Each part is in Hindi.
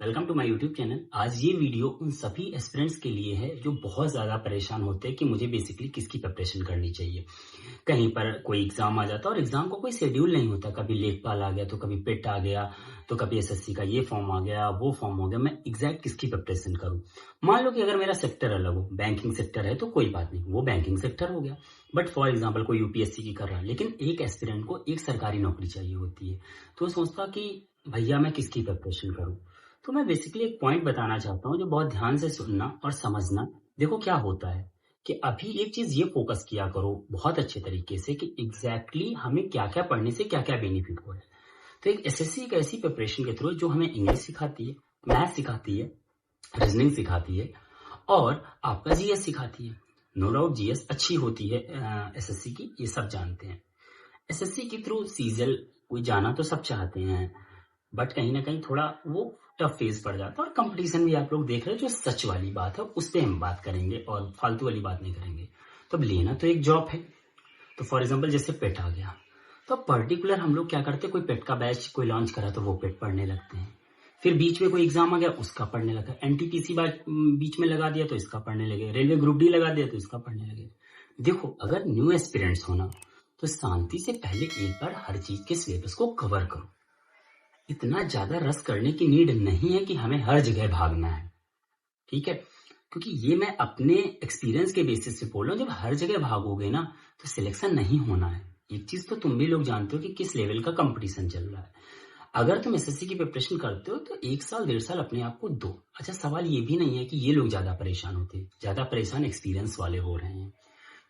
Welcome to my YouTube channel. आज ये वीडियो उन सभी एस्पिरेंट्स के लिए है जो बहुत ज़्यादा परेशान होते हैं कि मुझे बेसिकली किसकी प्रिपरेशन करनी चाहिए। कहीं पर कोई एग्जाम आ जाता है और एग्जाम का कोई शेड्यूल नहीं होता, कभी लेखपाल आ गया तो कभी पिट आ गया तो कभी एसएससी का ये फॉर्म आ गया वो फॉर्म हो गया। मैं एग्जैक्ट किसकी प्रिपरेशन करूँ। मान लो कि अगर मेरा सेक्टर अलग हो, बैंकिंग सेक्टर है तो कोई बात नहीं, वो बैंकिंग सेक्टर हो गया। बट फॉर एग्जाम्पल कोई यूपीएससी की कर रहा है, लेकिन एक एस्पिरेंट को एक सरकारी नौकरी चाहिए होती है, तो सोचता कि भैया मैं किसकी प्रिपरेशन करूँ। तो मैं बेसिकली एक पॉइंट बताना चाहता हूँ जो बहुत ध्यान से सुनना और समझना। देखो क्या होता है कि अभी एक चीज ये फोकस किया करो बहुत अच्छे तरीके से कि एग्जैक्टली हमें क्या क्या पढ़ने से क्या क्या बेनिफिट हो रहा है। तो एक एसएससी एक ऐसी प्रिपरेशन के थ्रू जो हमें इंग्लिश सिखाती है, मैथ सिखाती है, रीजनिंग सिखाती है और आपका जीएस सिखाती है। नो डाउट जीएस अच्छी होती है एसएससी की, ये सब जानते हैं। एसएससी के थ्रू सीजल कोई जाना तो सब चाहते हैं, बट कहीं ना कहीं थोड़ा वो टफ फेज पड़ जाता है। और कंपटीशन भी आप लोग देख रहे हो, जो सच वाली बात है उस पर हम बात करेंगे और फालतू वाली बात नहीं करेंगे। तो अब लेना तो एक जॉब है, तो फॉर एग्जांपल जैसे पेट आ गया तो पर्टिकुलर हम लोग क्या करते हैं, कोई पेट का बैच कोई लॉन्च करा तो वो पेट पढ़ने लगते हैं। फिर बीच में कोई एग्जाम आ गया उसका पढ़ने लगा, एनटीपीसी बीच में लगा दिया तो इसका पढ़ने लगे, रेलवे ग्रुप डी लगा दिया तो इसका पढ़ने लगे। देखो अगर न्यू एस्पिरेंट्स होना तो शांति से पहले एक बार हर चीज के सिलेबस को कवर करो। इतना ज्यादा रस करने की नीड नहीं है कि हमें हर जगह भागना है, ठीक है। क्योंकि ये मैं अपने एक्सपीरियंस के बेसिस से बोल रहा हूँ, जब हर जगह भागोगे ना तो सिलेक्शन नहीं होना है। एक चीज तो तुम भी लोग जानते हो कि किस लेवल का कंपटीशन चल रहा है। अगर तुम एसएससी की प्रिपरेशन करते हो तो 1 साल 1.5 साल अपने आप को दो। अच्छा, सवाल ये भी नहीं है कि ये लोग ज्यादा परेशान होते, ज्यादा परेशान एक्सपीरियंस वाले हो रहे हैं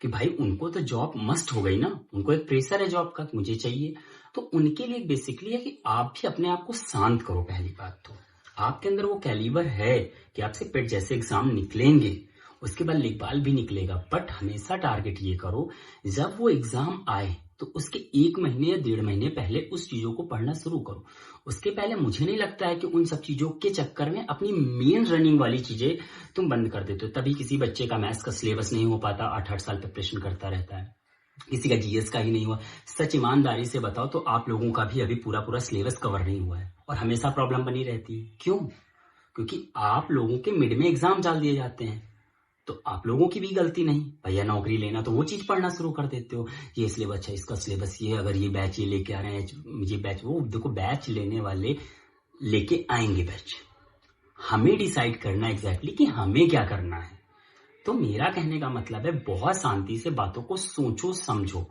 कि भाई उनको तो जॉब मस्ट हो गई ना, उनको एक प्रेशर है जॉब का कि मुझे चाहिए। तो उनके लिए बेसिकली है कि आप भी अपने आप को शांत करो। पहली बात तो आपके अंदर वो कैलिबर है कि आपसे पेट जैसे एग्जाम निकलेंगे, उसके बाद लेखपाल भी निकलेगा। बट हमेशा टारगेट ये करो, जब वो एग्जाम आए तो उसके 1 महीने या 1.5 महीने पहले उस चीजों को पढ़ना शुरू करो। उसके पहले मुझे नहीं लगता है कि उन सब चीजों के चक्कर में अपनी मेन रनिंग वाली चीजें तुम बंद कर देते हो। तभी किसी बच्चे का मैथ्स का सिलेबस नहीं हो पाता, 8-8 साल प्रिपरेशन करता रहता है। किसी का जीएस का ही नहीं हुआ। सच ईमानदारी से बताओ तो आप लोगों का भी अभी पूरा पूरा सिलेबस कवर नहीं हुआ है और हमेशा प्रॉब्लम बनी रहती है। क्यों? क्योंकि आप लोगों के मिड में एग्जाम डाल दिए जाते हैं। तो आप लोगों की भी गलती नहीं, भैया नौकरी लेना तो वो चीज पढ़ना शुरू कर देते हो। ये सिलेबस है, इसका सिलेबस ये, अगर ये बैच ये लेके आ रहे हैं, ये बैच वो। देखो बैच लेने वाले लेके आएंगे बैच, हमें डिसाइड करना एग्जैक्टली कि हमें क्या करना है। तो मेरा कहने का मतलब है बहुत शांति से बातों को सोचो समझो।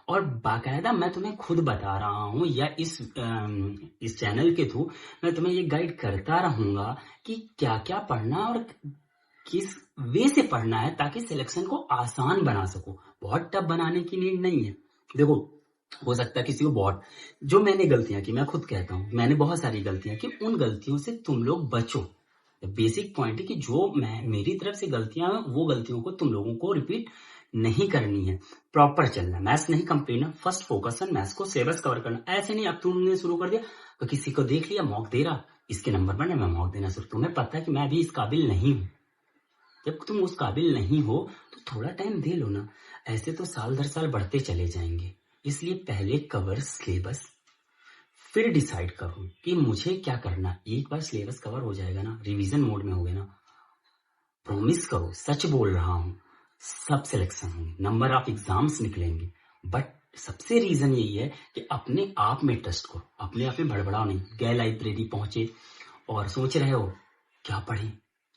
और बाकायदा मैं तुम्हें खुद बता रहा हूँ या इस चैनल के थ्रू मैं तुम्हें ये गाइड करता रहूंगा कि क्या क्या पढ़ना और किस वे से पढ़ना है, ताकि सिलेक्शन को आसान बना सको। बहुत टफ बनाने की नीड नहीं है। देखो हो सकता है किसी को बहुत, जो मैंने गलतियां की, मैं खुद कहता हूँ मैंने बहुत सारी गलतियां की, उन गलतियों से तुम लोग बचो। बेसिक पॉइंट है कि जो मैं मेरी तरफ से गलतियां हैं वो गलतियों को तुम लोगों को रिपीट नहीं करनी है। प्रॉपर चलना, मैथ्स नहीं complete, first focus on maths को सिलेबस कवर करना। ऐसे नहीं अब तुमने शुरू कर दिया तो किसी को देख लिया मॉक दे रहा, इसके नंबर बने मैं मॉक देना शुरू। तुम्हें पता है कि मैं अभी इस काबिल नहीं हूँ। जब तुम उस काबिल नहीं हो तो थोड़ा टाइम दे लो ना। ऐसे तो साल दर साल बढ़ते चले जाएंगे। इसलिए पहले कवर सिलेबस, फिर डिसाइड करो कि मुझे क्या करना। एक बार सिलेबस कवर हो जाएगा ना, रिवीजन मोड में हो गए ना, प्रॉमिस करो, सच बोल रहा हूं, सब सिलेक्शन होंगे, नंबर ऑफ एग्जाम्स निकलेंगे। बट सबसे रीजन यही है कि अपने आप में ट्रस्ट करो, अपने आप में भड़बड़ाओ नहीं। गए लाइब्रेरी पहुंचे और सोच रहे हो क्या पढ़े,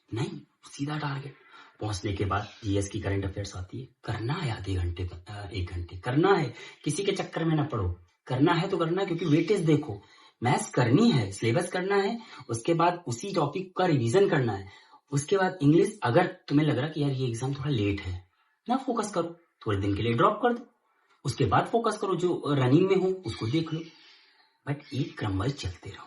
नहीं, सीधा टारगेट। पहुंचने के बाद जीएस की करंट अफेयर्स आती है, करना है आधे घंटे 1 घंटे करना है, किसी के चक्कर में ना पढ़ो। करना है तो करना है, क्योंकि वेटेज देखो, मैथ्स करनी है, सिलेबस करना है, उसके बाद उसी टॉपिक का रिवीजन करना है। उसके बाद इंग्लिश, अगर तुम्हें लग रहा कि यार ये एग्जाम थोड़ा लेट है ना, फोकस करो, थोड़े दिन के लिए ड्रॉप कर दो, उसके बाद फोकस करो, जो रनिंग में हो उसको देख लो। बट एक क्रम वाइज चलते रहो।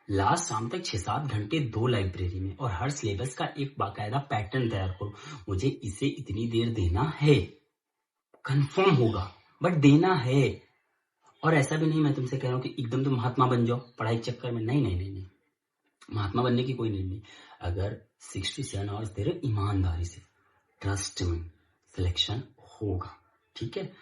लास्ट शाम तक 6-7 घंटे दो लाइब्रेरी में, और हर सिलेबस का एक बाकायदा पैटर्न तैयार करो। मुझे इसे इतनी देर देना है, कंफर्म होगा बट देना है। और ऐसा भी नहीं मैं तुमसे कह रहा हूँ कि एकदम तुम महात्मा बन जाओ पढ़ाई के चक्कर में, नहीं नहीं नहीं नहीं, महात्मा बनने की कोई नीड नहीं। अगर 6 to 7 आवर्स दे रहे ईमानदारी से, ट्रस्ट में सिलेक्शन होगा, ठीक है।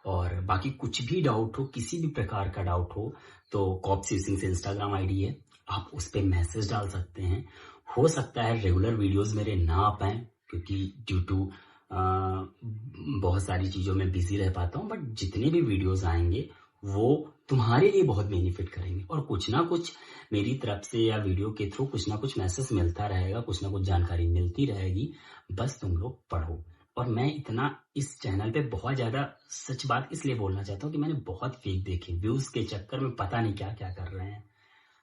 और बाकी कुछ भी डाउट हो, किसी भी प्रकार का डाउट हो, तो कॉप सिंह से इंस्टाग्राम आईडी है, आप उस पे मैसेज डाल सकते हैं। हो सकता है रेगुलर वीडियोस मेरे ना आ पाएँ, क्योंकि ड्यू टू बहुत सारी चीज़ों में बिज़ी रह पाता हूँ, बट जितने भी वीडियोस आएँगे वो तुम्हारे लिए बहुत बेनिफिट करेंगे, और कुछ ना कुछ मेरी तरफ से या वीडियो के थ्रू कुछ ना कुछ मैसेज मिलता रहेगा, कुछ ना कुछ जानकारी मिलती रहेगी। बस तुम लोग पढ़ो। और मैं इतना इस चैनल पे बहुत ज़्यादा सच बात इसलिए बोलना चाहता हूँ कि मैंने बहुत फेक देखे, व्यूज़ के चक्कर में पता नहीं क्या क्या कर रहे हैं।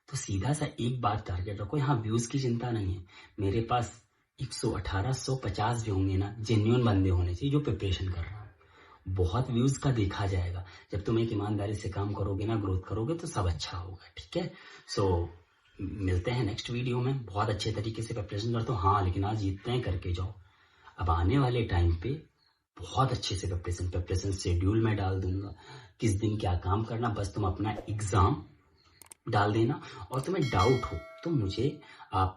तो सीधा सा एक बात टारगेट रखो, यहाँ व्यूज़ की चिंता नहीं है। मेरे पास 118 150 भी होंगे ना, जेन्युइन बंदे होने चाहिए जो प्रिपरेशन कर रहा हूँ। बहुत व्यूज का देखा जाएगा। जब तुम एक ईमानदारी से काम करोगे ना, ग्रोथ करोगे, तो सब अच्छा होगा। ठीक है, सो मिलते हैं नेक्स्ट वीडियो में। बहुत अच्छे तरीके से प्रिपरेशन करता हूँ, हाँ, लेकिन आज इतना ही करके जाओ। अब आने वाले टाइम पे बहुत अच्छे से प्रिपरेशन शेड्यूल में डाल दूंगा, किस दिन क्या काम करना। बस तुम अपना एग्जाम डाल देना, और तुम्हें डाउट हो तो मुझे आप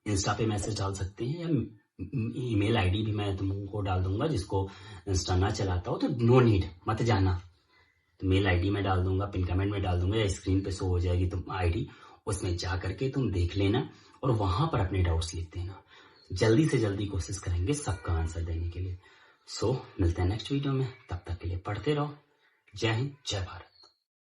इंस्टा पे मैसेज डाल सकते हैं, या ईमेल आईडी भी मैं तुमको डाल दूंगा। जिसको इंस्टा ना चलाता हो तो नो नीड, मत जाना। तो मेल आईडी में डाल दूंगा, पिन कमेंट में डाल दूंगा, या स्क्रीन पे शो हो जाएगी तुम आईडी, उसमें जा करके तुम देख लेना और वहां पर अपने डाउट्स लिख देना। जल्दी से जल्दी कोशिश करेंगे सबका आंसर देने के लिए। सो मिलते हैं नेक्स्ट वीडियो में, तब तक के लिए पढ़ते रहो। जय हिंद, जय भारत।